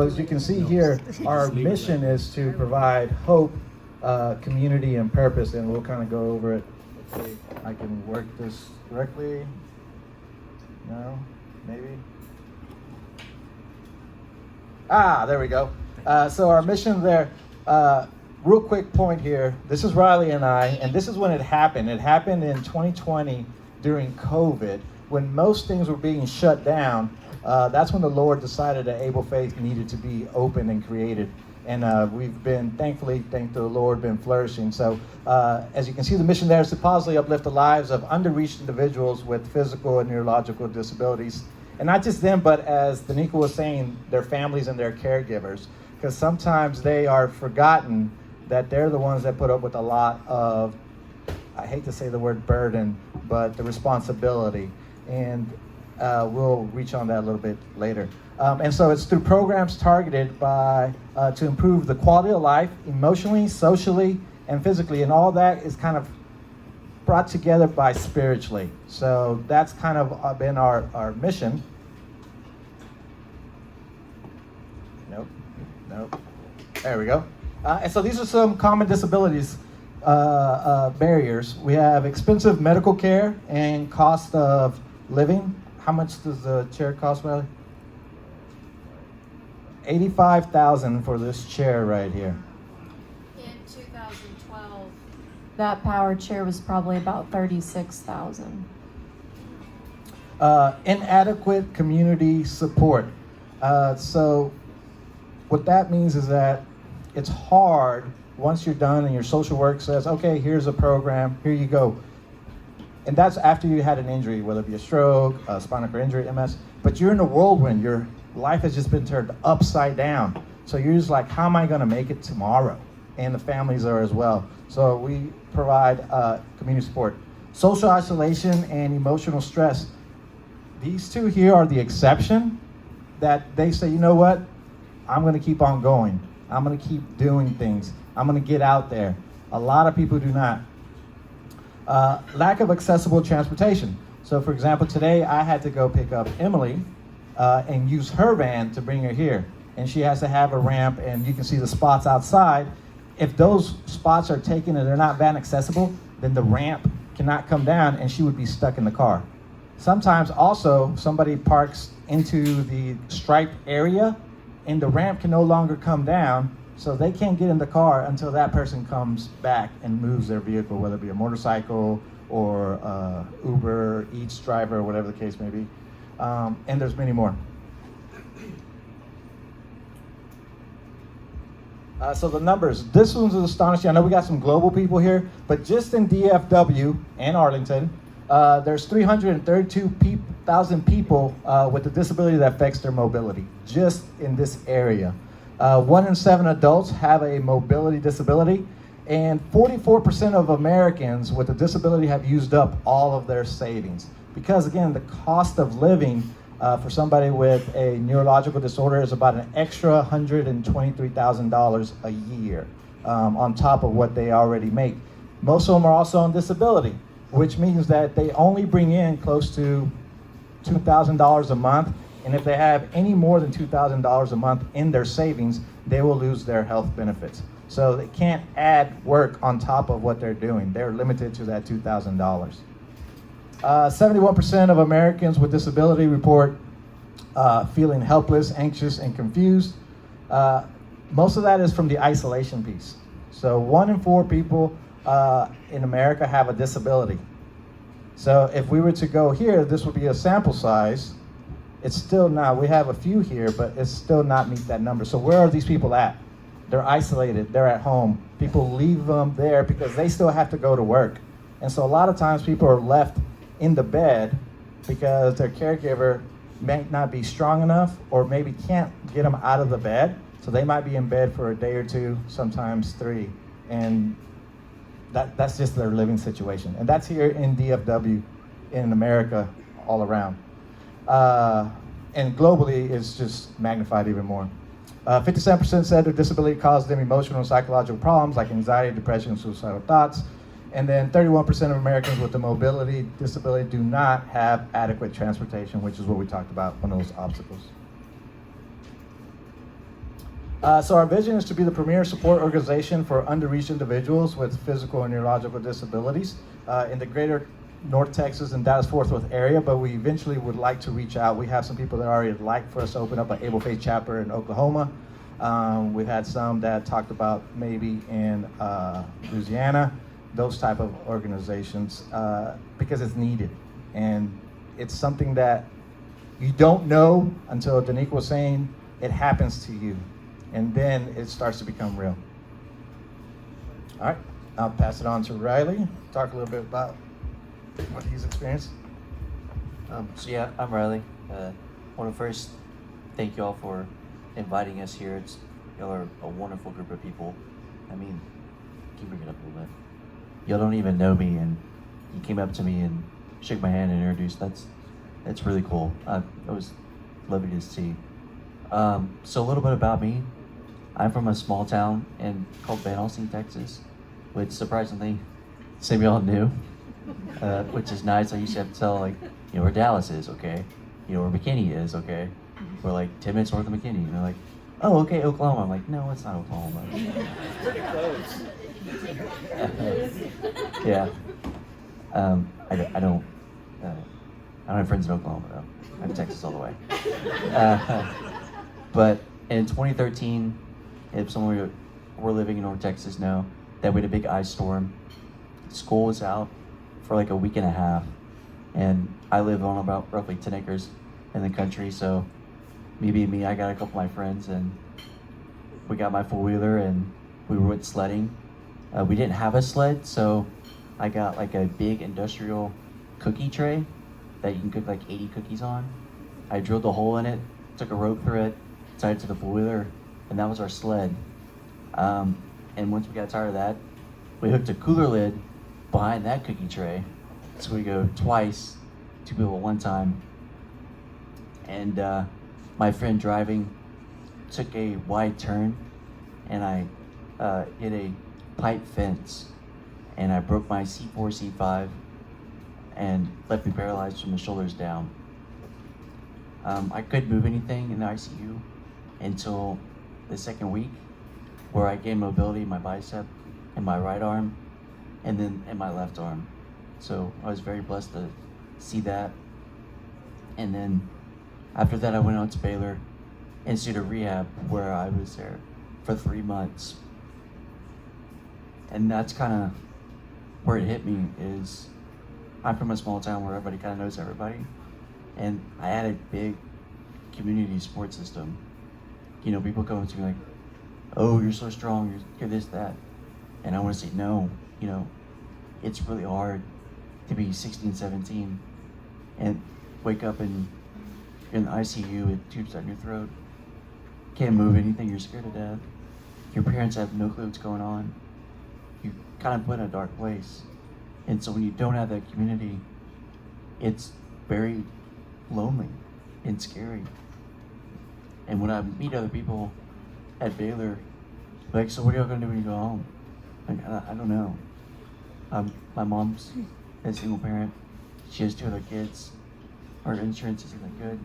As you can see here, our mission is to provide hope, community, and purpose, and we'll kind of go over it. Let's see, I can work this correctly. No, maybe. There we go. So our mission there, real quick point here. This is Riley and I, and this is when it happened. It happened in 2020 during COVID, when most things were being shut down. That's when the Lord decided that Able Faith needed to be open and created. And we've been, thankfully, thank the Lord, been flourishing. So as you can see, the mission there is to positively uplift the lives of underreached individuals with physical and neurological disabilities. And not just them, but as Danica was saying, their families and their caregivers. Because sometimes they are forgotten that they're the ones that put up with a lot of, I hate to say the word burden, but the responsibility. And we'll reach on that a little bit later. And so it's through programs targeted by to improve the quality of life emotionally, socially, and physically. And all that is kind of brought together by spiritually. So that's kind of been our mission. Nope. There we go. And so these are some common disabilities barriers. We have expensive medical care and cost of living. How much does the chair cost, Riley? $85,000 for this chair right here. In 2012, that power chair was probably about $36,000. Inadequate community support. So what that means is that it's hard once you're done and your social work says, okay, here's a program, here you go. And that's after you had an injury, whether it be a stroke, a spinal cord injury, MS, but you're in a whirlwind. Your life has just been turned upside down. So you're just like, how am I gonna make it tomorrow? And the families are as well. So we provide community support. Social isolation and emotional stress. These two here are the exception, that they say, you know what? I'm gonna keep on going. I'm gonna keep doing things. I'm gonna get out there. A lot of people do not. Lack of accessible transportation. So for example, today I had to go pick up Emily and use her van to bring her here. And she has to have a ramp, and you can see the spots outside. If those spots are taken and they're not van accessible, then the ramp cannot come down and she would be stuck in the car. Sometimes also somebody parks into the striped area and the ramp can no longer come down, so they can't get in the car until that person comes back and moves their vehicle, whether it be a motorcycle or Uber, Eats driver, whatever the case may be. And there's many more. So the numbers, this one's astonishing. I know we got some global people here, but just in DFW and Arlington, there's 332,000 people with a disability that affects their mobility, just in this area. 1 in 7 adults have a mobility disability, and 44% of Americans with a disability have used up all of their savings. Because again, the cost of living for somebody with a neurological disorder is about an extra $123,000 a year on top of what they already make. Most of them are also on disability, which means that they only bring in close to $2,000 a month. And if they have any more than $2,000 a month in their savings, they will lose their health benefits. So they can't add work on top of what they're doing. They're limited to that $2,000. 71% of Americans with disability report feeling helpless, anxious, and confused. Most of that is from the isolation piece. So 1 in 4 people in America have a disability. So if we were to go here, this would be a sample size. It's still not, we have a few here, but it's still not meet that number. So where are these people at? They're isolated, they're at home. People leave them there because they still have to go to work. And so a lot of times people are left in the bed because their caregiver may not be strong enough or maybe can't get them out of the bed. So they might be in bed for a day or two, sometimes 3. And that's just their living situation. And that's here in DFW, in America, all around. And globally, it's just magnified even more. 57% said their disability caused them emotional and psychological problems like anxiety, depression, and suicidal thoughts. And then 31% of Americans with a mobility disability do not have adequate transportation, which is what we talked about, one of those obstacles. So our vision is to be the premier support organization for underreached individuals with physical and neurological disabilities in the greater North Texas and Dallas-Fort Worth area, but we eventually would like to reach out. We have some people that already like for us to open up an Able Faith chapter in Oklahoma. We've had some that talked about maybe in Louisiana, those type of organizations, because it's needed. And it's something that you don't know until Danique was saying it happens to you. And then it starts to become real. All right, I'll pass it on to Riley. Talk a little bit about what he's experienced. So yeah, I'm Riley. I want to first thank y'all for inviting us here. Y'all are a wonderful group of people. I mean, can you bring it up a little bit? Y'all don't even know me, and you came up to me and shook my hand and introduced. That's really cool. It was lovely to see. So a little bit about me. I'm from a small town called Van Alstyne, Texas, which surprisingly, some of y'all knew, which is nice. I used to have to tell, like, where Dallas is, okay? Where McKinney is, okay? We're like 10 minutes north of McKinney. And they're like, oh, okay, Oklahoma. I'm like, no, it's not Oklahoma. Pretty close. Yeah. I don't have friends in Oklahoma, though. I'm Texas all the way. But in 2013, if someone we're living in North Texas now, that we had a big ice storm. School was out for like a week and a half, and I live on about roughly 10 acres in the country, so me being me, I got a couple of my friends, and we got my four-wheeler, and we went sledding. We didn't have a sled, so I got like a big industrial cookie tray that you can cook like 80 cookies on. I drilled a hole in it, took a rope through it, tied it to the four-wheeler, and that was our sled. And once we got tired of that, we hooked a cooler lid behind that cookie tray, so we go twice, two people at one time. And my friend driving took a wide turn, and I hit a pipe fence, and I broke my C4, C5, and left me paralyzed from the shoulders down. I couldn't move anything in the ICU until the second week, where I gained mobility in my bicep and my right arm, and then in my left arm. So I was very blessed to see that. And then after that, I went out to Baylor Institute of Rehab, where I was there for 3 months. And that's kind of where it hit me. Is I'm from a small town where everybody kind of knows everybody, and I had a big community support system. People come up to me like, oh, you're so strong, you're this, that. And I want to say, no, it's really hard to be 16, 17 and wake up and you're in the ICU with tubes down your throat. Can't move anything, you're scared to death. Your parents have no clue what's going on. You're kind of put in a dark place. And so when you don't have that community, it's very lonely and scary. And when I meet other people at Baylor, like, so what are y'all gonna do when you go home? Like, I don't know. My mom's a single parent. She has 2 other kids. Our insurance isn't that good.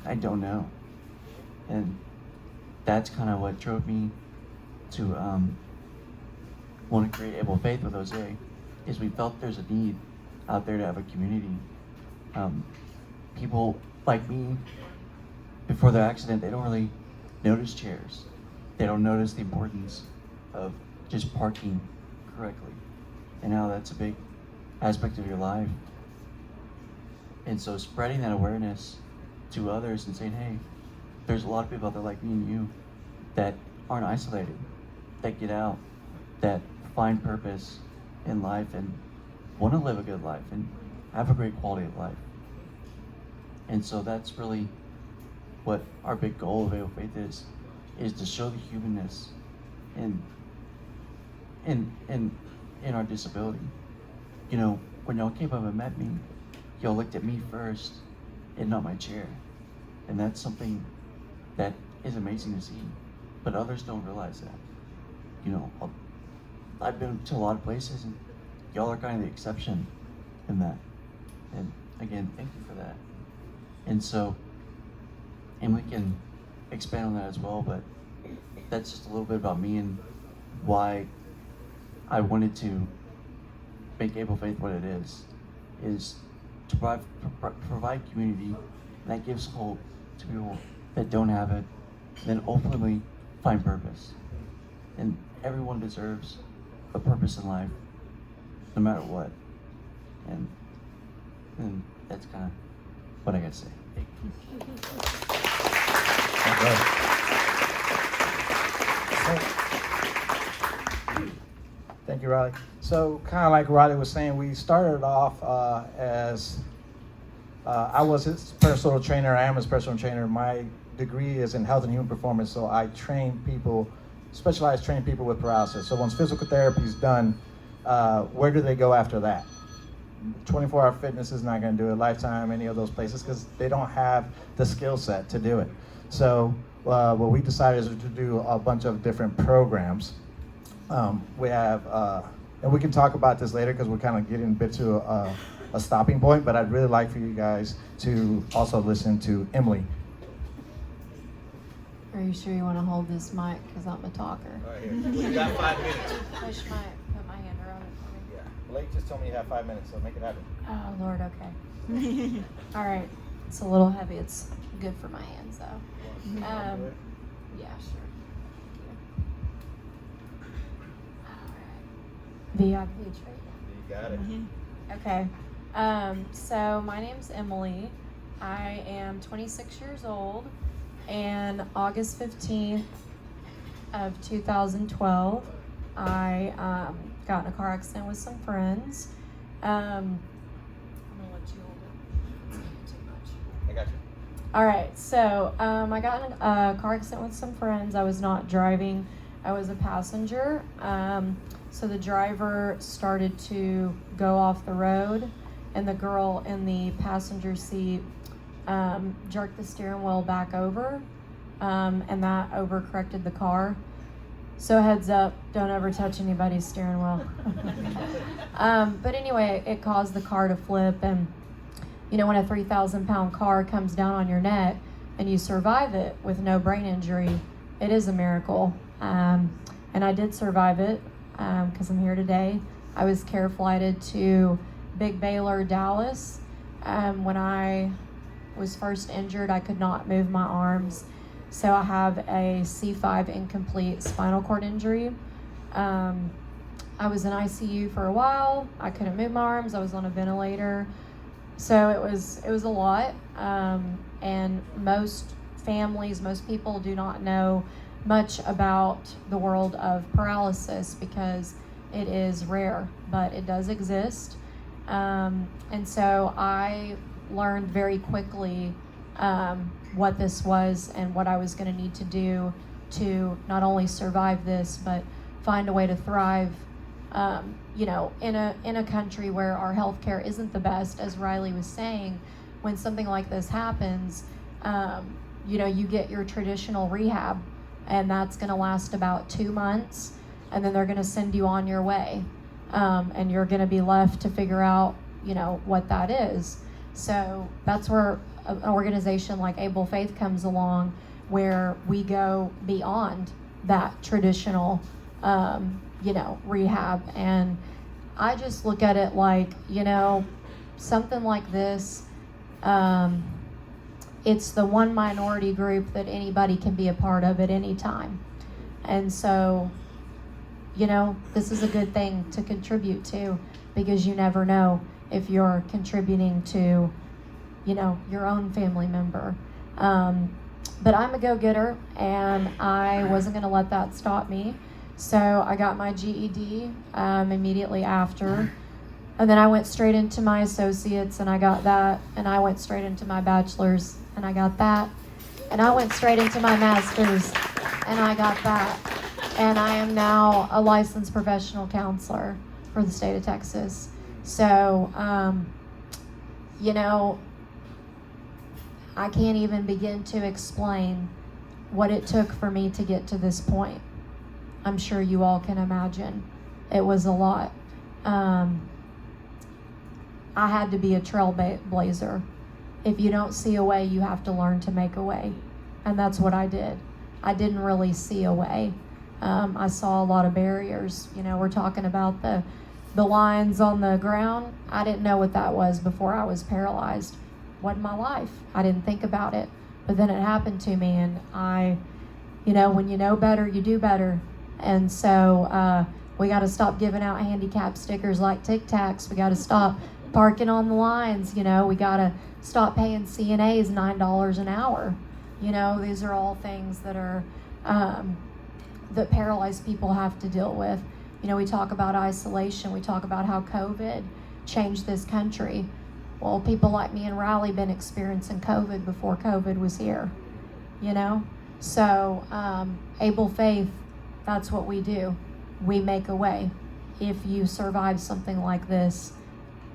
I don't know. And that's kind of what drove me to want to create Able Faith with Jose, is we felt there's a need out there to have a community. People like me, before their accident, they don't really notice chairs. They don't notice the importance of just parking correctly, and how that's a big aspect of your life. And so spreading that awareness to others and saying, hey, there's a lot of people out there like me and you that aren't isolated, that get out, that find purpose in life and want to live a good life and have a great quality of life. And so that's really what our big goal of Able Faith is to show the humanness in our disability. When y'all came up and met me, y'all looked at me first and not my chair. And that's something that is amazing to see, but others don't realize that. I've been to a lot of places, and y'all are kind of the exception in that. And again, thank you for that. And we can expand on that as well, but that's just a little bit about me and why I wanted to make Able Faith what it is to provide community, and that gives hope to people that don't have it, and then ultimately find purpose. And everyone deserves a purpose in life, no matter what. And that's kind of what I gotta say. Thank you. Thank you, Riley. So, kind of like Riley was saying, we started off as I was his personal trainer. I am his personal trainer. My degree is in health and human performance, so I train people, specialized train people with paralysis. So once physical therapy is done, where do they go after that? 24-hour fitness is not going to do it. Lifetime, any of those places, because they don't have the skill set to do it. So what we decided is to do a bunch of different programs. We have, and we can talk about this later because we're kind of getting a bit to a stopping point, but I'd really like for you guys to also listen to Emily. Are you sure you want to hold this mic? Because I'm a talker. All right, here. Well, you got 5 minutes. Put my hand around it for me. Yeah. Blake just told me you have 5 minutes, so make it happen. Oh, Lord, okay. All right. It's a little heavy. It's good for my hands, though. Yeah, sure. All right. VIP treatment. You got it. Okay. So my name's Emily. I am 26 years old, and August 15th of 2012, I got in a car accident with some friends. I'm gonna let you hold it. It's too much. I got you. All right, so I got in a car accident with some friends. I was not driving, I was a passenger. So the driver started to go off the road, and the girl in the passenger seat jerked the steering wheel back over, and that overcorrected the car. So heads up, don't ever touch anybody's steering wheel. But anyway, it caused the car to flip, and you know, when a 3,000-pound car comes down on your neck and you survive it with no brain injury, it is a miracle. And I did survive it because I'm here today. I was care flighted to Big Baylor, Dallas. When I was first injured, I could not move my arms. So I have a C5 incomplete spinal cord injury. I was in ICU for a while. I couldn't move my arms. I was on a ventilator. So it was a lot. And most families, most people do not know much about the world of paralysis because it is rare, but it does exist. And so I learned very quickly what this was and what I was going to need to do to not only survive this, but find a way to thrive, you know, in a country where our healthcare isn't the best. As Riley was saying, when something like this happens, you know, you get your traditional rehab, and that's going to last about 2 months, and then they're going to send you on your way, and you're going to be left to figure out, you know, what that is. So that's where an organization like Able Faith comes along, where we go beyond that traditional, you know, rehab. And I just look at it like, you know, something like this, it's the one minority group that anybody can be a part of at any time. And so, you know, this is a good thing to contribute to, because you never know if you're contributing to, you know, your own family member. But I'm a go-getter, and I wasn't going to let that stop me. So I got my GED immediately after. And then I went straight into my associates, and I got that. And I went straight into my bachelor's, and I got that. And I went straight into my master's, and I got that. And I am now a licensed professional counselor for the state of Texas. So, you know, I can't even begin to explain what it took for me to get to this point. I'm sure you all can imagine. It was a lot. I had to be a trailblazer. If you don't see a way, you have to learn to make a way. And that's what I did. I didn't really see a way. I saw a lot of barriers. We're talking about the lines on the ground. I didn't know what that was before I was paralyzed. Wasn't my life. I didn't think about it. But then it happened to me, and when you know better, you do better. And so we got to stop giving out handicap stickers like Tic Tacs. We got to stop parking on the lines. We got to stop paying CNAs $9 an hour. These are all things that are that paralyzed people have to deal with. We talk about isolation. We talk about how COVID changed this country. Well, people like me and Riley been experiencing COVID before COVID was here. So Able Faith, that's what we do. We make a way. If you survive something like this,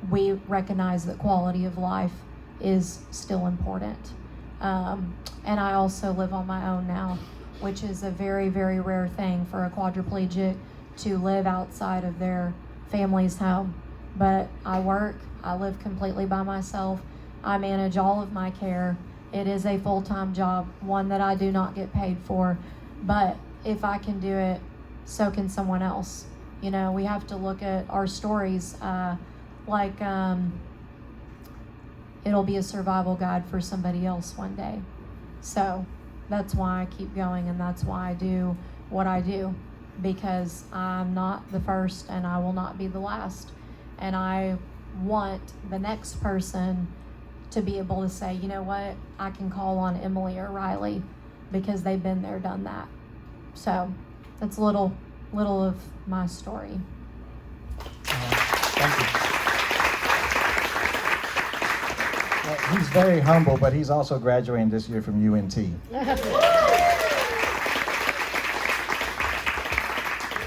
we recognize that quality of life is still important. And I also live on my own now, which is a very, very rare thing for a quadriplegic to live outside of their family's home. But I work, I live completely by myself. I manage all of my care. It is a full-time job, one that I do not get paid for. But if I can do it, so can someone else. We have to look at our stories it'll be a survival guide for somebody else one day. So that's why I keep going, and that's why I do what I do, because I'm not the first and I will not be the last. And I want the next person to be able to say, you know what, I can call on Emily or Riley because they've been there, done that. So that's a little of my story. Thank you. He's very humble, but he's also graduating this year from UNT.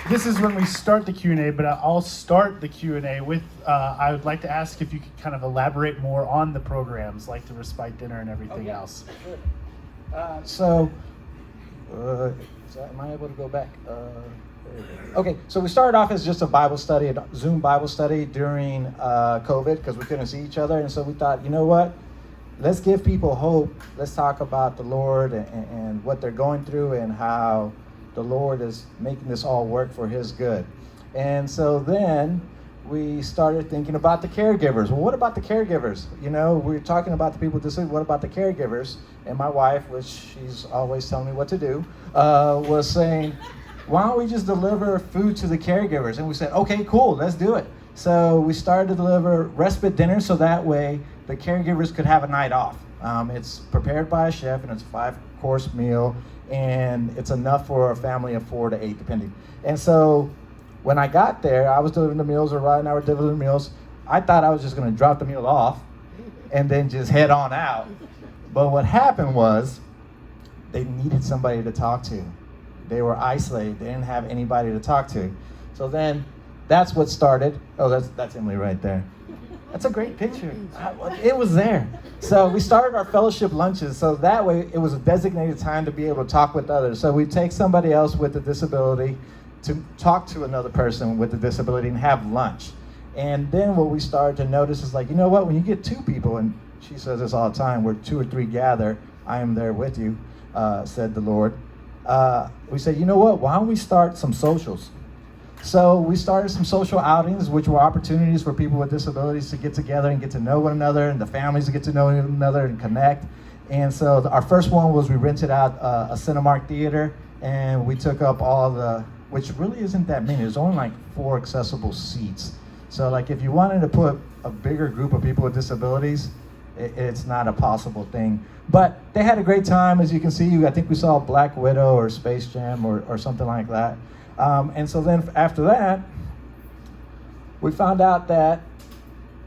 This is when we start the Q&A, but I'll start the Q&A with, I would like to ask if you could kind of elaborate more on the programs, like the respite dinner and everything else. Am I able to go back? Okay, so we started off as just a Bible study, a Zoom Bible study during COVID, because we couldn't see each other. And so we thought, you know what? Let's give people hope. Let's talk about the Lord and what they're going through and how the Lord is making this all work for His good. And so then we started thinking about the caregivers. Well, what about the caregivers? We're talking about the people with disabilities. What about the caregivers? And my wife, which she's always telling me what to do, was saying, why don't we just deliver food to the caregivers? And we said, okay, cool, let's do it. So we started to deliver respite dinners so that way the caregivers could have a night off. It's prepared by a chef, and it's a 5-course meal, and it's enough for a family of 4 to 8, depending. And so when I got there, I was delivering the meals, or Ryan and I were delivering the meals. I thought I was just going to drop the meal off and then just head on out. But what happened was they needed somebody to talk to. They were isolated. They didn't have anybody to talk to. So then that's what started. Oh, that's Emily right there. That's a great picture. It was there. So we started our fellowship lunches. So that way it was a designated time to be able to talk with others. So we take somebody else with a disability to talk to another person with a disability and have lunch. And then what we started to notice is you know what, when you get 2 people, and she says this all the time, where 2 or 3 gather, I am there with you, said the Lord. We said, you know what, why don't we start some socials? So we started some social outings, which were opportunities for people with disabilities to get together and get to know one another, and the families to get to know one another and connect. And so our first one was we rented out a Cinemark theater, and we took up all the, which really isn't that many. There's only 4 accessible seats. So if you wanted to put a bigger group of people with disabilities, it's not a possible thing. But they had a great time, as you can see. I think we saw Black Widow or Space Jam or something like that. And so then after that, we found out that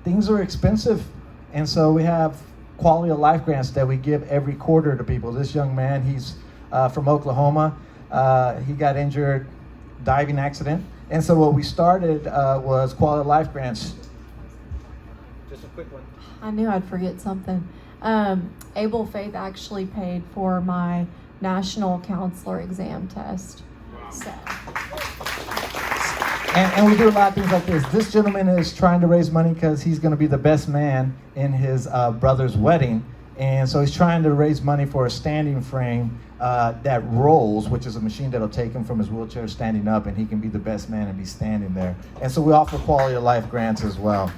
things are expensive. And so we have quality of life grants that we give every quarter to people. This young man, he's from Oklahoma. He got injured, diving accident. And so what we started was quality of life grants. Just a quick one. I knew I'd forget something. Able Faith actually paid for my national counselor exam test. So. And we do a lot of things like this. This gentleman is trying to raise money because he's going to be the best man in his brother's wedding. And so he's trying to raise money for a standing frame that rolls, which is a machine that'll take him from his wheelchair standing up, and he can be the best man and be standing there. And so we offer quality of life grants as well.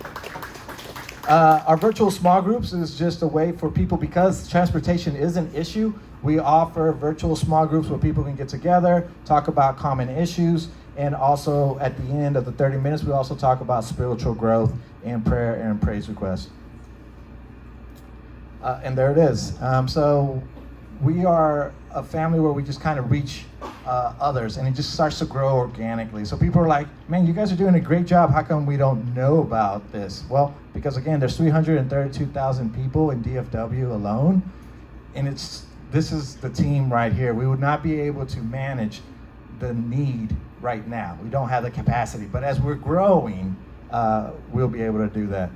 Our virtual small groups is just a way for people, because transportation is an issue, we offer virtual small groups where people can get together, talk about common issues, and also at the end of the 30 minutes, we also talk about spiritual growth and prayer and praise requests. And there it is. So we are a family where we just kind of reach others, and it just starts to grow organically. So people are like, man, you guys are doing a great job. How come we don't know about this? Well, because again, there's 332,000 people in DFW alone, and this is the team right here. We would not be able to manage the need right now. We don't have the capacity, but as we're growing, we'll be able to do that.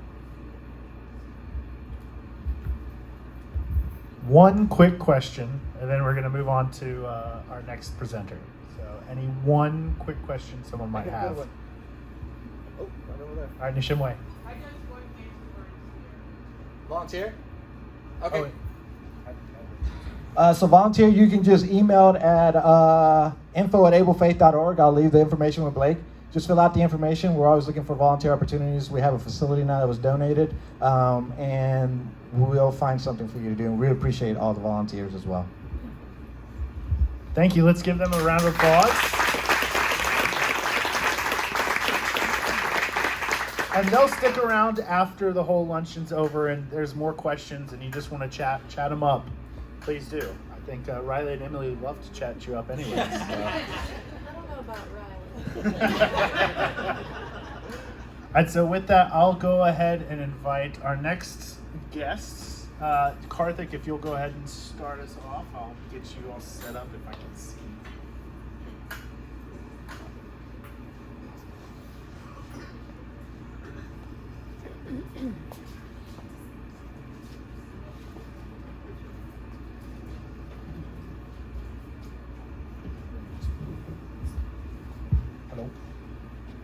One quick question, and then we're going to move on to our next presenter. So, any one quick question someone might have? Oh, right over there. All right, Nishimwe. Volunteer? Okay. Oh, wait. So volunteer, you can just email it at info@ablefaith.org. I'll leave the information with Blake. Just fill out the information. We're always looking for volunteer opportunities. We have a facility now that was donated, and we'll find something for you to do. And we appreciate all the volunteers as well. Thank you. Let's give them a round of applause. And they'll stick around after the whole luncheon's over and there's more questions and you just want to chat them up. Please do. I think Riley and Emily would love to chat you up anyways. So. I don't know about Riley. All right, so with that, I'll go ahead and invite our next guests. Karthik, if you'll go ahead and start us off, I'll get you all set up if I can see. Hello.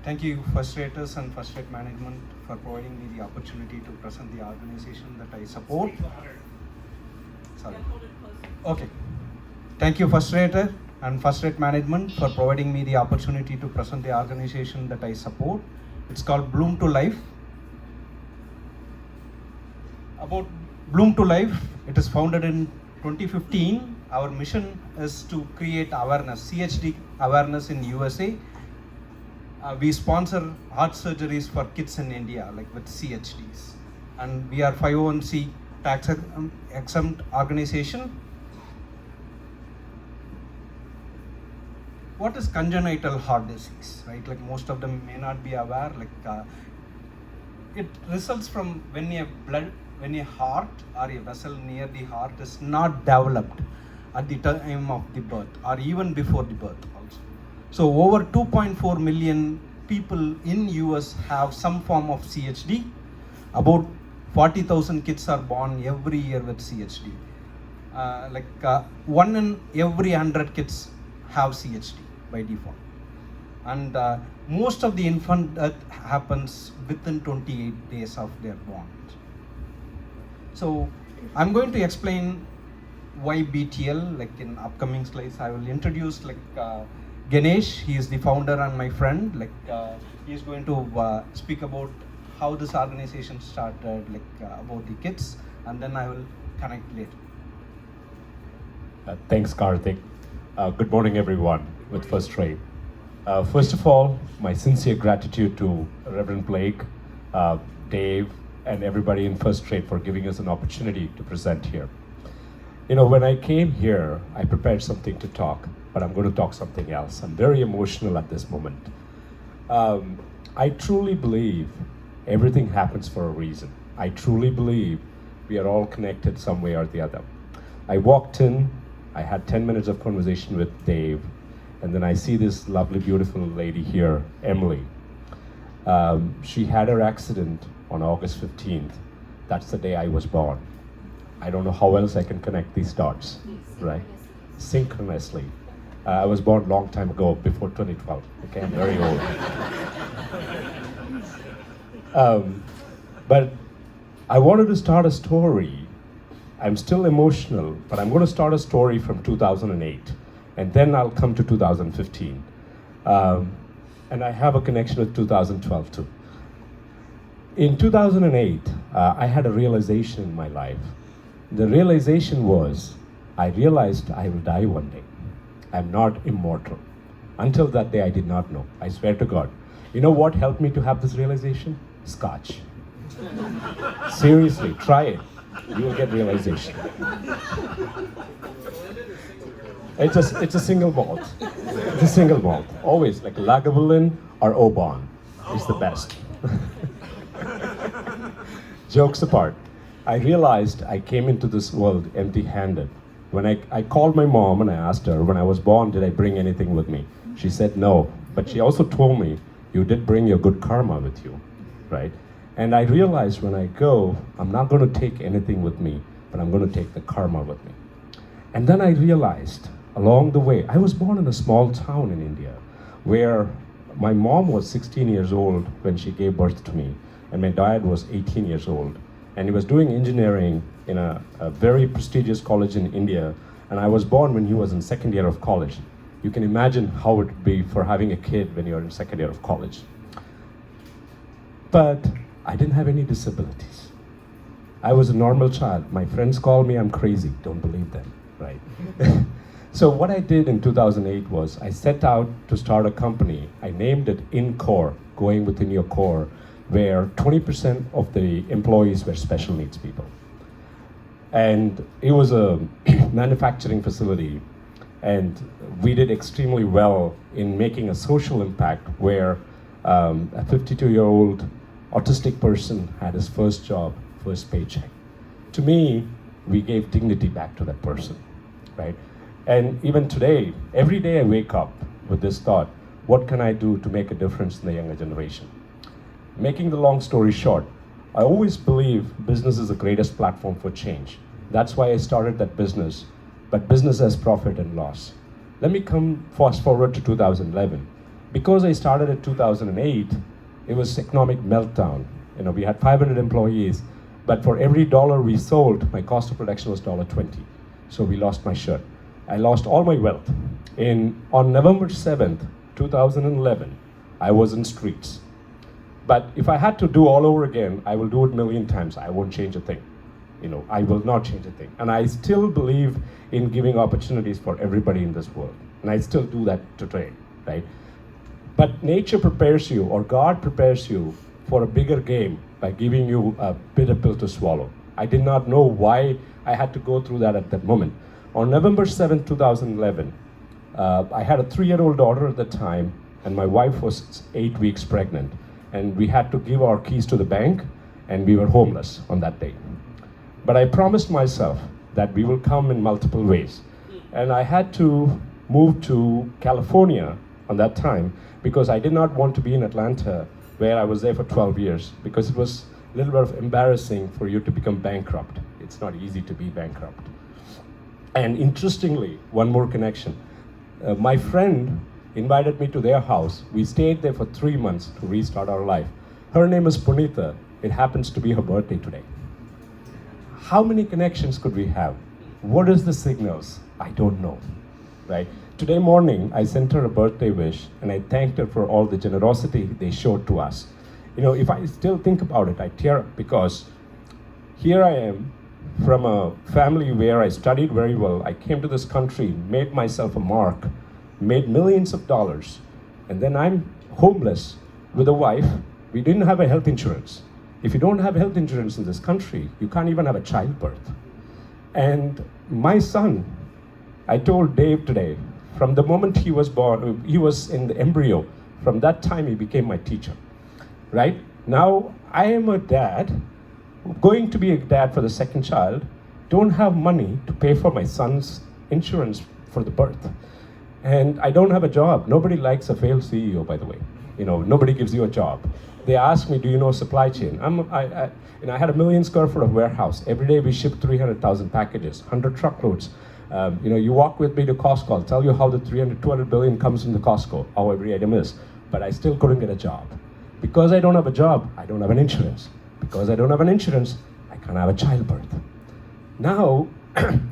Thank you, FirstRaters and FirstRate management, for providing me the opportunity to present the organization that I support. Sorry. Okay. Thank you, FirstRater and FirstRate management, for providing me the opportunity to present the organization that I support. It's called Bloom to Life. About Bloom to Life, it is founded in 2015. Our mission is to create awareness, CHD awareness in USA. We sponsor heart surgeries for kids in India, like with CHDs. And we are 501c tax exempt organization. What is congenital heart disease, right? Like most of them may not be aware, it results from when a heart or a vessel near the heart is not developed at the time of the birth or even before the birth also. So over 2.4 million people in US have some form of CHD. About 40,000 kids are born every year with CHD. 1 in every 100 kids have CHD by default. And most of the infant death happens within 28 days of their born. So I'm going to explain why BTL, like in upcoming slides. I will introduce Ganesh. He is the founder and my friend. He is going to speak about how this organization started, about the kids, and then I will connect later. Thanks, Karthik. Good morning, everyone, with FirstRate. First of all, my sincere gratitude to Reverend Blake, Dave, and everybody in FirstRate for giving us an opportunity to present here. You know, when I came here, I prepared something to talk, but I'm going to talk something else. I'm very emotional at this moment. I truly believe everything happens for a reason. I truly believe we are all connected some way or the other. I walked in, I had 10 minutes of conversation with Dave, and then I see this lovely, beautiful lady here, Emily. She had her accident on August 15th. That's the day I was born. I don't know how else I can connect these dots, right? Synchronously. I was born a long time ago, before 2012. Okay, I'm very old. But I wanted to start a story I'm still emotional, but I'm going to start a story from 2008, and then I'll come to 2015. And I have a connection with 2012 too. In 2008, I had a realization in my life. The realization was, I realized I will die one day. I'm not immortal. Until that day, I did not know. I swear to God. You know what helped me to have this realization? Scotch. Seriously, try it. You will get realization. It's a single malt. It's a single malt. Always like Lagavulin or Oban is the best. Jokes apart, I realized I came into this world empty-handed. When I called my mom and I asked her, when I was born, did I bring anything with me? She said no, but she also told me, you did bring your good karma with you, right? And I realized when I go, I'm not going to take anything with me, but I'm going to take the karma with me. And then I realized along the way, I was born in a small town in India where my mom was 16 years old when she gave birth to me, and my dad was 18 years old. And he was doing engineering in a very prestigious college in India, and I was born when he was in second year of college. You can imagine how it would be for having a kid when you're in second year of college. But I didn't have any disabilities. I was a normal child. My friends call me I'm crazy. Don't believe them, right? So what I did in 2008 was I set out to start a company. I named it In Core, going within your core, where 20% of the employees were special needs people. And it was a manufacturing facility, and we did extremely well in making a social impact where a 52-year-old autistic person had his first job, first paycheck. To me, we gave dignity back to that person, right? And even today, every day I wake up with this thought, what can I do to make a difference in the younger generation? Making the long story short, I always believe business is the greatest platform for change. That's why I started that business, but business has profit and loss. Let me come fast forward to 2011. Because I started in 2008, it was economic meltdown. You know, we had 500 employees, but for every dollar we sold, my cost of production was $20. So we lost my shirt. I lost all my wealth. On November 7th, 2011, I was in streets. But if I had to do all over again, I will do it a million times. I won't change a thing. You know, I will not change a thing. And I still believe in giving opportunities for everybody in this world. And I still do that today, right? But nature prepares you, or God prepares you for a bigger game by giving you a bitter pill to swallow. I did not know why I had to go through that at that moment. On November 7th, 2011, I had a 3-year-old daughter at the time, and my wife was 8 weeks pregnant. And we had to give our keys to the bank, and we were homeless on that day. But I promised myself that we will come in multiple ways. And I had to move to California on that time because I did not want to be in Atlanta, where I was there for 12 years, because it was a little bit of embarrassing for you to become bankrupt. It's not easy to be bankrupt. And interestingly, one more connection. My friend invited me to their house. We stayed there for 3 months to restart our life. Her name is Punita. It happens to be her birthday today. How many connections could we have? What is the signals? I don't know, right? Today morning, I sent her a birthday wish, and I thanked her for all the generosity they showed to us. You know, if I still think about it, I tear up, because here I am from a family where I studied very well. I came to this country, made myself a mark, made millions of dollars, and then I'm homeless with a wife. We didn't have a health insurance. If you don't have health insurance in this country, you can't even have a childbirth. And my son, I told Dave today, from the moment he was born, he was in the embryo, from that time he became my teacher, right? Now I am a dad, going to be a dad for the second child, don't have money to pay for my son's insurance for the birth. And I don't have a job. Nobody likes a failed CEO, by the way. You know, nobody gives you a job. They ask me, do you know supply chain? I had a 1 million square foot of warehouse. Every day we ship 300,000 packages, 100 truckloads. You walk with me to Costco, I'll tell you how the 200 billion comes into Costco, how every item is. But I still couldn't get a job. Because I don't have a job, I don't have an insurance. Because I don't have an insurance, I can't have a childbirth. Now,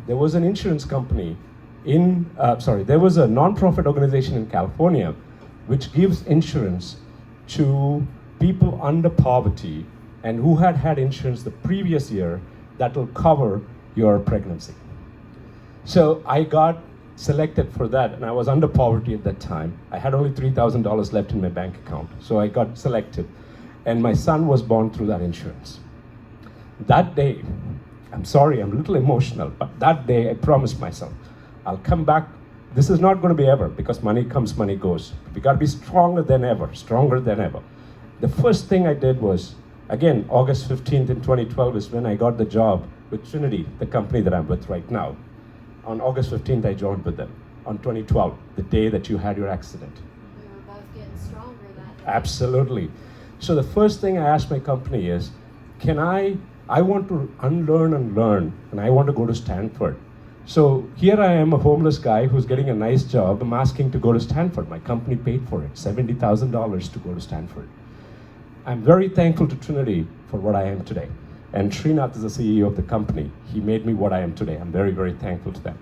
there was an insurance company there was a non-profit organization in California which gives insurance to people under poverty and who had had insurance the previous year that will cover your pregnancy. So I got selected for that, and I was under poverty at that time. I had only $3,000 left in my bank account, so I got selected, and my son was born through that insurance. That day, I'm sorry, I'm a little emotional, but that day I promised myself, I'll come back. This is not going to be ever, because money comes, money goes. We got to be stronger than ever, stronger than ever. The first thing I did was, again, August 15th in 2012 is when I got the job with Trinity, the company that I'm with right now. On August 15th, I joined with them. On 2012, the day that you had your accident. We were both getting stronger that day. Absolutely. So the first thing I asked my company is, I want to unlearn and learn, and I want to go to Stanford. So here I am, a homeless guy who's getting a nice job. I'm asking to go to Stanford. My company paid for it, $70,000 to go to Stanford. I'm very thankful to Trinity for what I am today. And Srinath is the CEO of the company. He made me what I am today. I'm very, very thankful to them.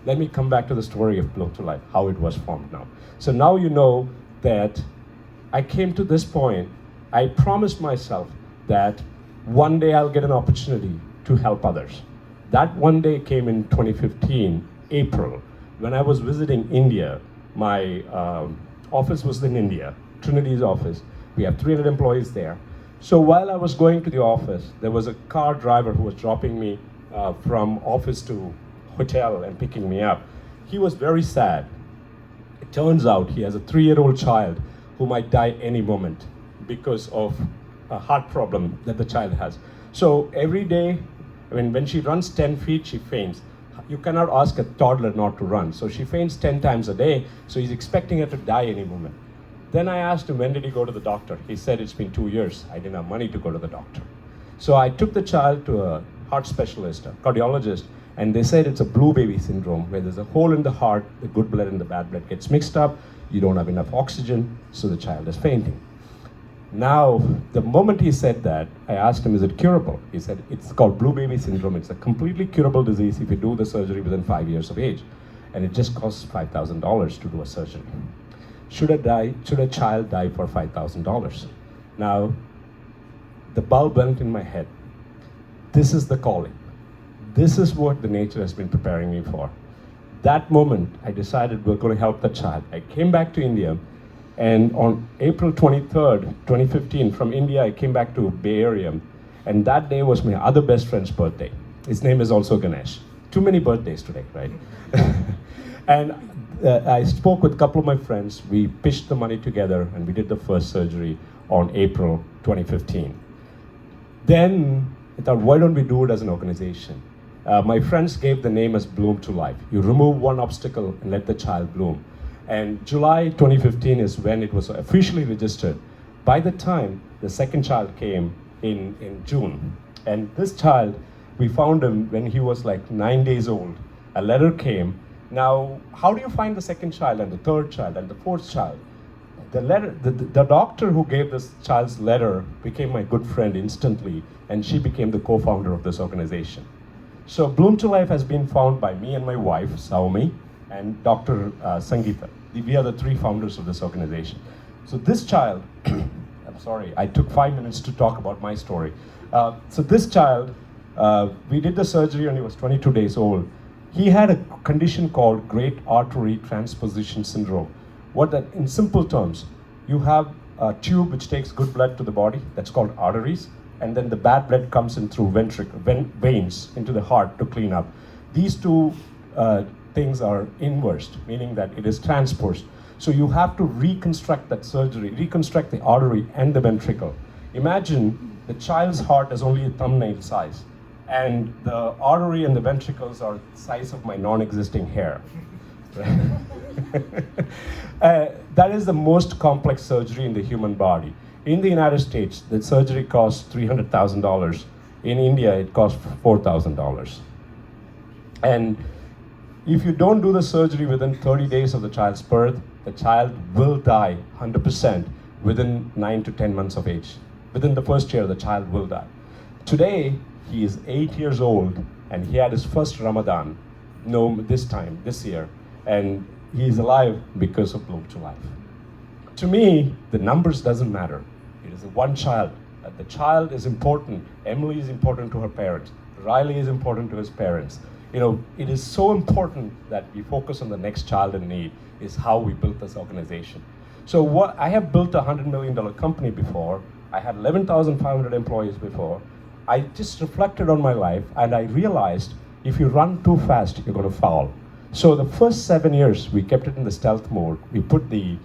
Let me come back to the story of Bloom to Life, how it was formed now. So now you know that I came to this point. I promised myself that one day I'll get an opportunity to help others. That one day came in 2015, April, when I was visiting India. My office was in India, Trinity's office. We have 300 employees there. So while I was going to the office, there was a car driver who was dropping me from office to hotel and picking me up. He was very sad. It turns out he has a 3-year-old child who might die any moment because of a heart problem that the child has. So every day, when she runs 10 feet, she faints. You cannot ask a toddler not to run. So she faints 10 times a day, so he's expecting her to die any moment. Then I asked him, when did he go to the doctor? He said, it's been 2 years. I didn't have money to go to the doctor. So I took the child to a heart specialist, a cardiologist, and they said it's a blue baby syndrome, where there's a hole in the heart, the good blood and the bad blood gets mixed up, you don't have enough oxygen, so the child is fainting. Now, the moment he said that, I asked him, is it curable? He said, it's called blue baby syndrome. It's a completely curable disease if you do the surgery within 5 years of age. And it just costs $5,000 to do a surgery. Should a child die for $5,000? Now, the bulb went in my head. This is the calling. This is what the nature has been preparing me for. That moment, I decided we're going to help the child. I came back to India, and on April 23rd, 2015, from India, I came back to Bay Area, and that day was my other best friend's birthday. His name is also Ganesh. Too many birthdays today, right? And I spoke with a couple of my friends. We pitched the money together, and we did the first surgery on April 2015. Then I thought, why don't we do it as an organization? My friends gave the name as Bloom to Life. You remove one obstacle and let the child bloom. And July 2015 is when it was officially registered. By the time the second child came in June, and this child, we found him when he was like 9 days old. A letter came. Now, how do you find the second child and the third child and the fourth child? The doctor who gave this child's letter became my good friend instantly, and she became the co-founder of this organization. So Bloom to Life has been found by me and my wife, Saumi, and Dr. Sangeeta. We are the 3 founders of this organization. So this child, I'm sorry, I took 5 minutes to talk about my story. So this child, we did the surgery when he was 22 days old. He had a condition called great artery transposition syndrome. What that, in simple terms, you have a tube which takes good blood to the body, that's called arteries, and then the bad blood comes in through veins into the heart to clean up. These two things are inversed, meaning that it is transposed. So you have to reconstruct that surgery, reconstruct the artery and the ventricle. Imagine the child's heart is only a thumbnail size, and the artery and the ventricles are the size of my non-existing hair. That is the most complex surgery in the human body. In the United States, the surgery costs $300,000. In India, it costs $4,000. And if you don't do the surgery within 30 days of the child's birth, the child will die 100% within 9 to 10 months of age. Within the first year, the child will die. Today, he is 8 years old, and he had his first Ramadan, this year, and he's alive because of Bloom to Life. To me, the numbers doesn't matter. It is one child. The child is important. Emily is important to her parents. Riley is important to his parents. It is so important that we focus on the next child in need, is how we built this organization. So I have built a $100 million company before. I had 11,500 employees before. I just reflected on my life and I realized if you run too fast, you're going to fall. So the first 7 years, we kept it in the stealth mode. We put the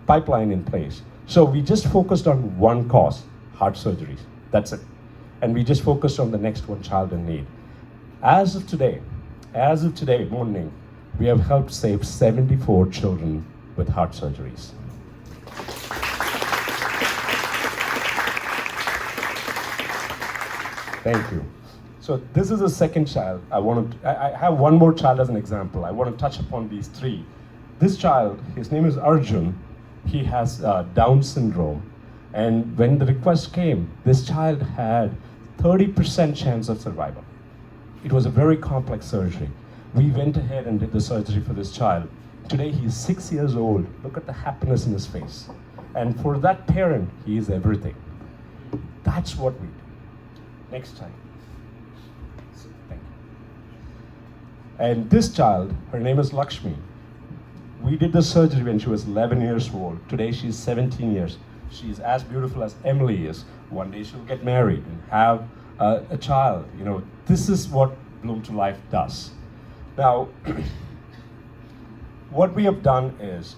pipeline in place. So we just focused on one cause, heart surgeries. That's it. And we just focused on the next one child in need. As of today morning, we have helped save 74 children with heart surgeries. Thank you. So this is the second child. I have one more child as an example. I want to touch upon these three. This child, his name is Arjun. He has Down syndrome. And when the request came, this child had 30% chance of survival. It was a very complex surgery. We went ahead and did the surgery for this child. Today he's 6 years old. Look at the happiness in his face. And for that parent, he is everything. That's what we do. Next time. Thank you. And this child, her name is Lakshmi. We did the surgery when she was 11 years old. Today she's 17 years. She's as beautiful as Emily is. One day she'll get married and have a child. This is what Bloom to Life does. Now, what we have done is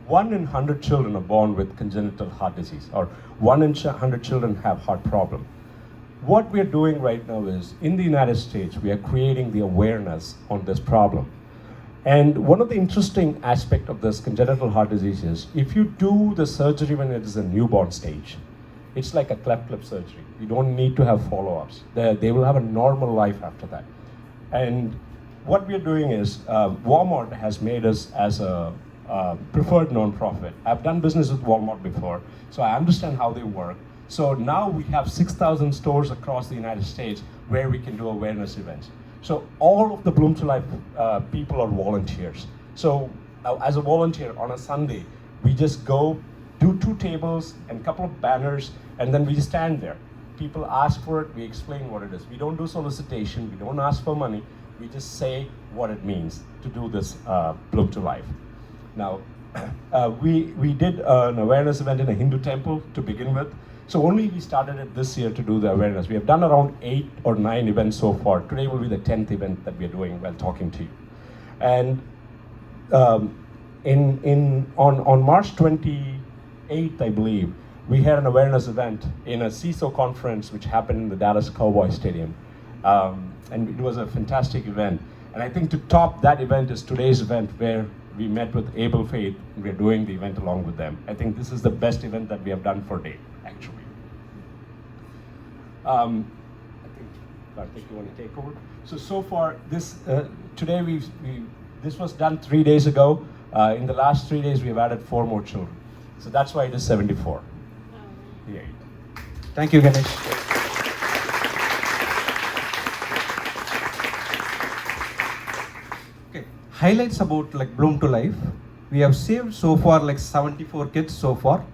1 in 100 children are born with congenital heart disease, or 1 in 100 children have heart problem. What we're doing right now is, in the United States, we are creating the awareness on this problem. And one of the interesting aspects of this congenital heart disease is, if you do the surgery when it is a newborn stage, it's like a cleft lip surgery. You don't need to have follow-ups. They will have a normal life after that. And what we're doing is, Walmart has made us as a preferred nonprofit. I've done business with Walmart before, so I understand how they work. So now we have 6,000 stores across the United States where we can do awareness events. So all of the Bloom to Life people are volunteers. So as a volunteer on a Sunday, we just go do 2 tables and a couple of banners, and then we just stand there. People ask for it, we explain what it is. We don't do solicitation, we don't ask for money, we just say what it means to do this Bloom to Life. Now, we did an awareness event in a Hindu temple to begin with. So only we started it this year to do the awareness. We have done around 8 or 9 events so far. Today will be the 10th event that we are doing while talking to you. And on March 28th, I believe, we had an awareness event in a CISO conference which happened in the Dallas Cowboys Stadium. And it was a fantastic event. And I think to top that event is today's event, where we met with Able Faith, and we're doing the event along with them. I think this is the best event that we have done for date, actually. I think you want to take over. So far, today this was done 3 days ago. In the last 3 days, we've added 4 more children. So that's why it is 74. Yeah. Thank you, Ganesh. Okay, highlights about Bloom to Life. We have saved so far 74 kids so far.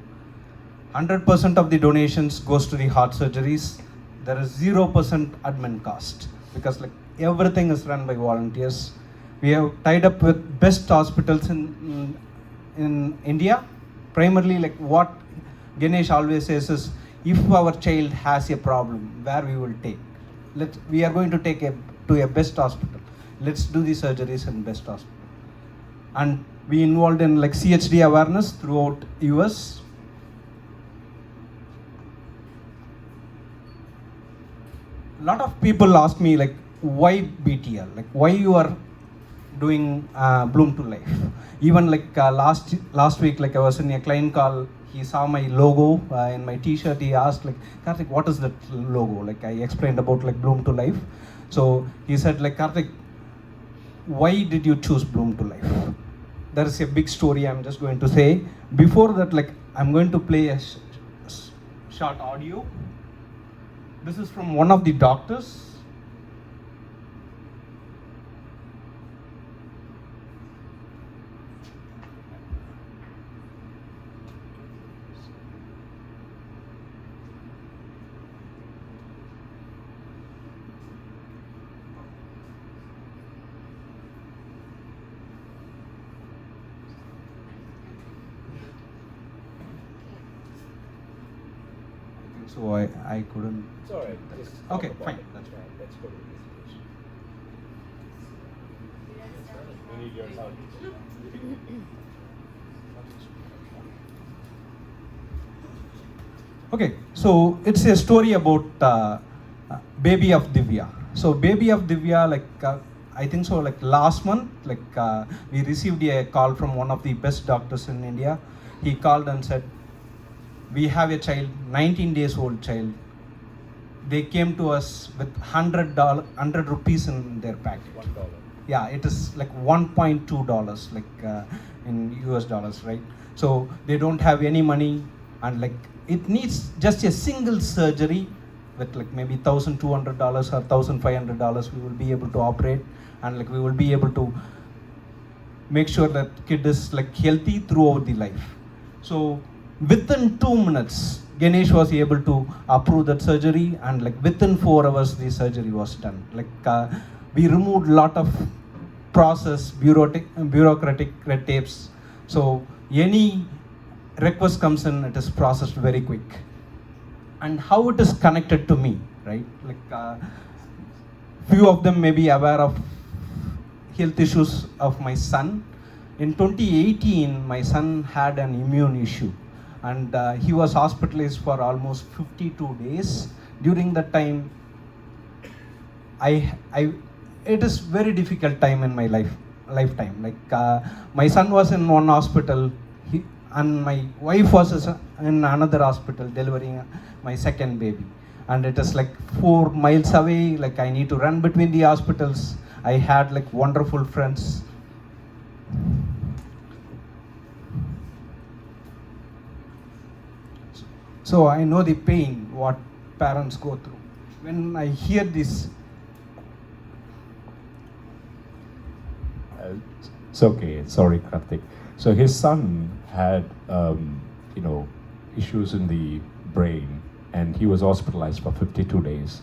100% of the donations goes to the heart surgeries. There is 0% admin cost, because everything is run by volunteers. We have tied up with best hospitals in India. Primarily, what Ganesh always says is, if our child has a problem, where we will take. We are going to take to a best hospital. Let's do the surgeries in best hospital. And we involved in CHD awareness throughout US. A lot of people ask me why BTL, why you are doing Bloom to Life. Even last week, I was in a client call. He saw my logo in my T-shirt. He asked Karthik, what is that logo? I explained about Bloom to Life. So he said Karthik, why did you choose Bloom to Life? There is a big story I'm just going to say. Before that, I'm going to play a short audio. This is from one of the doctors. so I couldn't. It's all right. Just Okay, talk about fine. it. That's fine. Let's go to the presentation. We need your help. Okay, so it's a story about baby of Divya. So baby of Divya, I think so, like last month, we received a call from one of the best doctors in India. He called and said, we have a child, 19 days old child. They came to us with $100 rupees in their packet. $1. Yeah, it is like $1.2 in US dollars, right? So they don't have any money, and it needs just a single surgery with maybe $1,200 or $1,500. We will be able to operate, and we will be able to make sure that kid is healthy throughout the life. So within 2 minutes, Ganesh was able to approve that surgery, and within 4 hours the surgery was done. We removed lot of bureaucratic red tapes. So any request comes in, it is processed very quick. And how it is connected to me, right? Few of them may be aware of health issues of my son. In 2018, my son had an immune issue, and he was hospitalized for almost 52 days. During that time, it is very difficult time in my lifetime. My son was in one hospital, and my wife was in another hospital delivering my second baby. And it is 4 miles away. I need to run between the hospitals. I had wonderful friends. So I know the pain what parents go through. When I hear this, It's okay. Sorry, Karthik. So his son had, issues in the brain, and he was hospitalized for 52 days.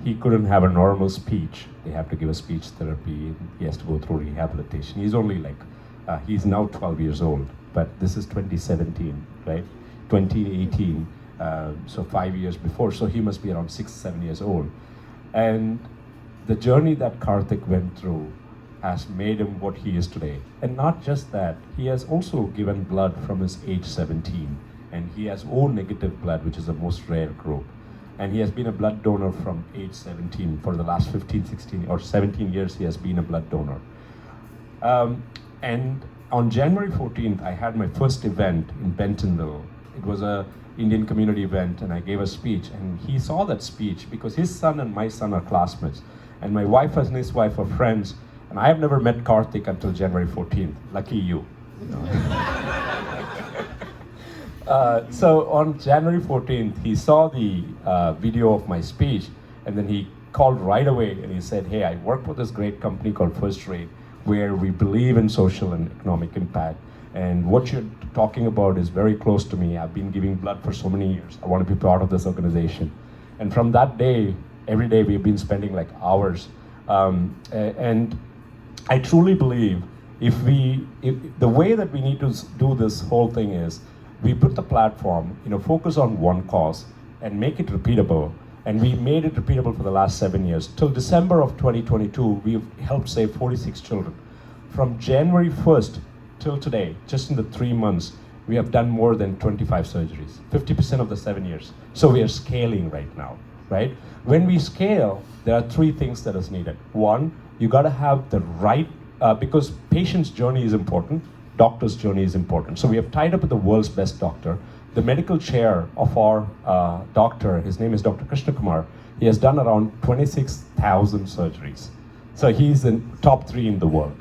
He couldn't have a normal speech. They have to give a speech therapy. He has to go through rehabilitation. He's only he's now 12 years old, but this is 2017, right? 2018, so 5 years before. So he must be around 6-7 years old. And the journey that Karthik went through has made him what he is today. And not just that, he has also given blood from his age 17. And he has O negative blood, which is the most rare group. And he has been a blood donor from age 17. For the last 15, 16, or 17 years, he has been a blood donor. And on January 14th, I had my first event in Bentonville. It was a Indian community event, and I gave a speech. And he saw that speech because his son and my son are classmates. And my wife and his wife are friends. And I have never met Karthik until January 14th. Lucky you. So on January 14th, he saw the video of my speech, and then he called right away and he said, hey, I work for this great company called FirstRate, where we believe in social and economic impact. And what you're talking about is very close to me. I've been giving blood for so many years. I want to be part of this organization. And from that day, every day we've been spending hours. And I truly believe if the way that we need to do this whole thing is we put the platform, focus on one cause and make it repeatable. And we made it repeatable for the last 7 years. Till December of 2022, we've helped save 46 children. From January 1st till today, just in the 3 months, we have done more than 25 surgeries, 50% of the 7 years. So we are scaling right now, right? When we scale, there are 3 things that is needed. One, you gotta have the right, because patient's journey is important, doctor's journey is important. So we have tied up with the world's best doctor. The medical chair of our doctor, his name is Dr. Krishna Kumar. He has done around 26,000 surgeries. So he's in top 3 in the world.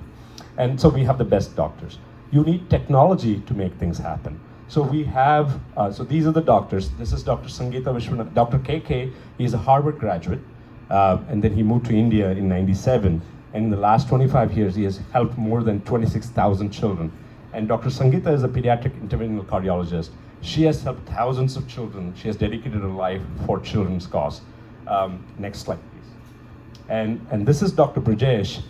And so we have the best doctors. You need technology to make things happen. So we have, so these are the doctors. This is Dr. Sangeeta Vishwanath. Dr. KK, he's a Harvard graduate. And then he moved to India in '97. And in the last 25 years, he has helped more than 26,000 children. And Dr. Sangeeta is a pediatric interventional cardiologist. She has helped thousands of children. She has dedicated her life for children's cause. Next slide, please. And this is Dr. Brajesh.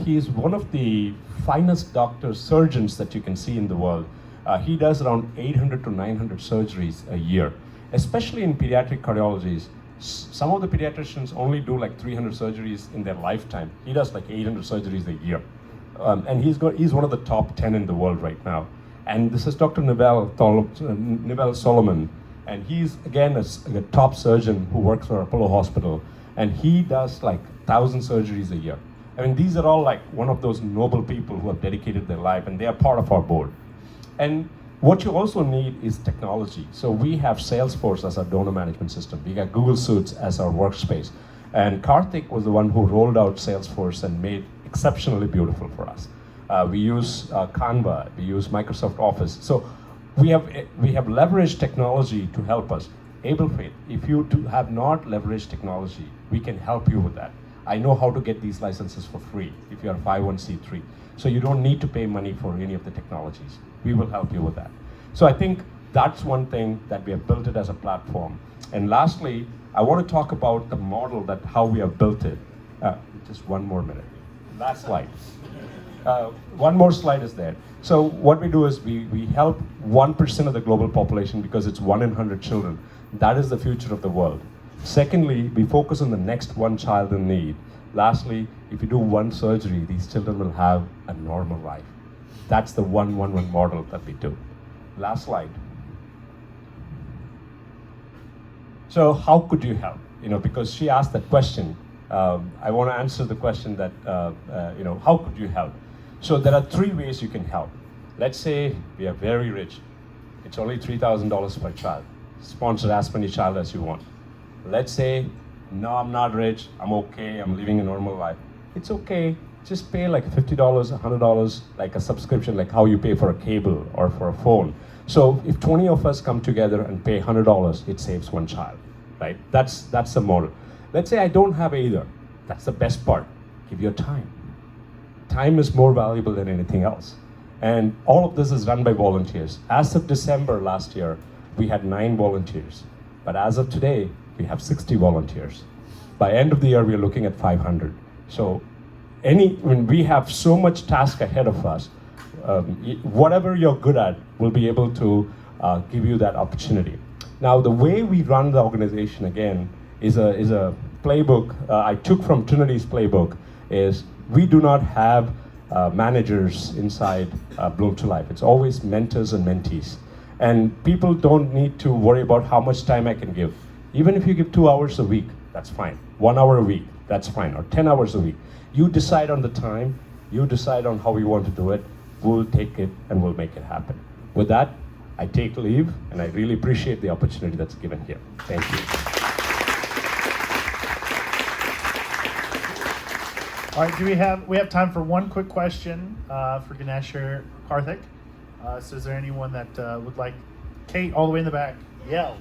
He is one of the finest doctors, surgeons that you can see in the world. He does around 800 to 900 surgeries a year, especially in pediatric cardiologies. Some of the pediatricians only do like 300 surgeries in their lifetime. He does like 800 surgeries a year. And he's one of the top 10 in the world right now. And this is Dr. Nivelle Solomon. And he's, again, a top surgeon who works for Apollo Hospital. And he does like 1,000 surgeries a year. I mean, these are all like one of those noble people who have dedicated their life, and they are part of our board. And what you also need is technology. So we have Salesforce as our donor management system. We got Google Suites as our workspace. And Karthik was the one who rolled out Salesforce and made exceptionally beautiful for us. We use Canva, we use Microsoft Office. So we have leveraged technology to help us. AbleFaith, if you have not leveraged technology, we can help you with that. I know how to get these licenses for free if you're a 501c3. So you don't need to pay money for any of the technologies. We will help you with that. So I think that's one thing that we have built it as a platform. And lastly, I want to talk about the model that how we have built it. Just one more minute. Last slide. One more slide is there. So what we do is we help 1% of the global population because it's 1 in 100 children. That is the future of the world. Secondly, we focus on the next one child in need. Lastly, if you do one surgery, these children will have a normal life. That's the 1-1-1 model that we do. Last slide. So how could you help? Because she asked that question. I want to answer the question that, how could you help? So there are 3 ways you can help. Let's say we are very rich. It's only $3,000 per child. Sponsor as many child as you want. Let's say, no, I'm not rich, I'm okay, I'm living a normal life. It's okay, just pay like $50, $100, like a subscription, like how you pay for a cable or for a phone. So if 20 of us come together and pay $100, it saves 1 child, right? That's the model. Let's say I don't have either. That's the best part. Give your time. Time is more valuable than anything else. And all of this is run by volunteers. As of December last year, we had 9 volunteers. But as of today, we have 60 volunteers. By end of the year, we are looking at 500. So when we have so much task ahead of us, whatever you're good at, we'll be able to give you that opportunity. Now, the way we run the organization, again, is a playbook I took from Trinity's playbook. Is we do not have managers inside Bloom to Life. It's always mentors and mentees. And people don't need to worry about how much time I can give. Even if you give 2 hours a week, that's fine. 1 hour a week, that's fine. Or 10 hours a week. You decide on the time, you decide on how you want to do it. We'll take it and we'll make it happen. With that, I take leave, and I really appreciate the opportunity that's given here. Thank you. All right, we have time for one quick question for Ganesh or Karthik. So is there anyone that would like, Kate, all the way in the back, yell.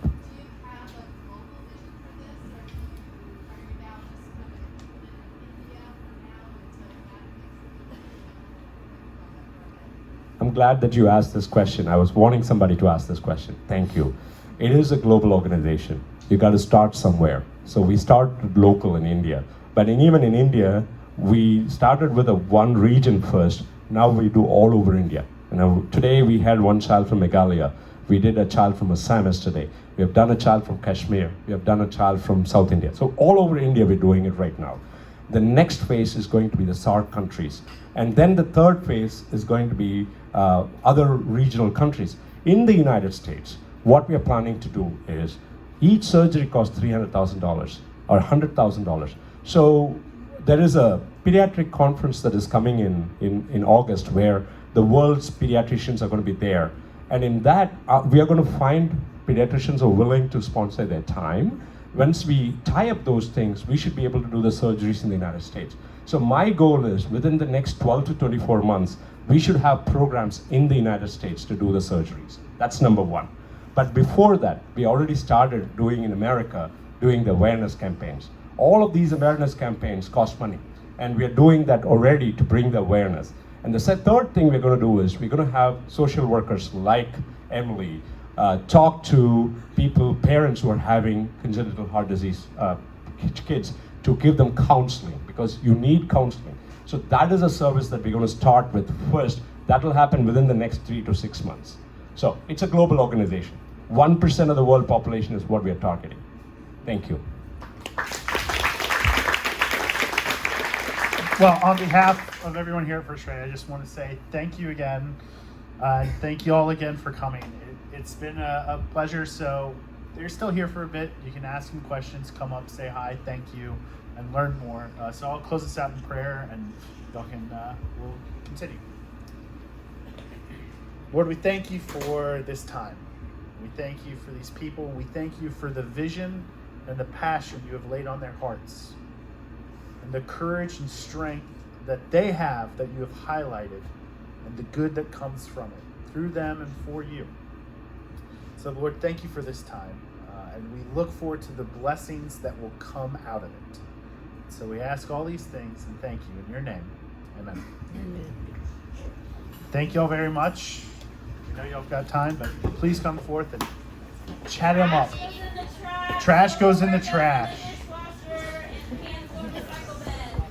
I'm glad that you asked this question. I was wanting somebody to ask this question. Thank you. It is a global organization. You got to start somewhere. So we started local in India. But even in India, we started with one region first. Now we do all over India. Today we had 1 child from Meghalaya. We did a child from Assam yesterday. We have done a child from Kashmir. We have done a child from South India. So all over India we're doing it right now. The next phase is going to be the SAARC countries. And then the third phase is going to be other regional countries. In the United States, what we are planning to do is each surgery costs $300,000 or $100,000. So there is a pediatric conference that is coming in August where the world's pediatricians are going to be there. And in that, we are going to find pediatricians who are willing to sponsor their time. Once we tie up those things, we should be able to do the surgeries in the United States. So my goal is within the next 12 to 24 months, we should have programs in the United States to do the surgeries. That's number 1. But before that, we already started doing in America, doing the awareness campaigns. All of these awareness campaigns cost money. And we are doing that already to bring the awareness. And the third thing we're going to do is we're going to have social workers like Emily talk to people, parents who are having congenital heart disease kids, to give them counseling, because you need counseling. So that is a service that we're going to start with first. That will happen within the next 3 to 6 months. So it's a global organization. 1% of the world population is what we are targeting. Thank you. Well, on behalf of everyone here at FirstRate, I just want to say thank you again. Thank you all again for coming. It's been a pleasure. So you're still here for a bit. You can ask some questions, come up, say hi, thank you, and learn more. So I'll close this out in prayer, and y'all can we'll continue. Lord, we thank you for this time. We thank you for these people. We thank you for the vision and the passion you have laid on their hearts, and the courage and strength that they have that you have highlighted, and the good that comes from it, through them and for you. So Lord, thank you for this time, and we look forward to the blessings that will come out of it. So we ask all these things and thank you in your name. Amen. Thank you all very much. I know y'all got time, but please come forth and chat them up. Trash goes in the trash.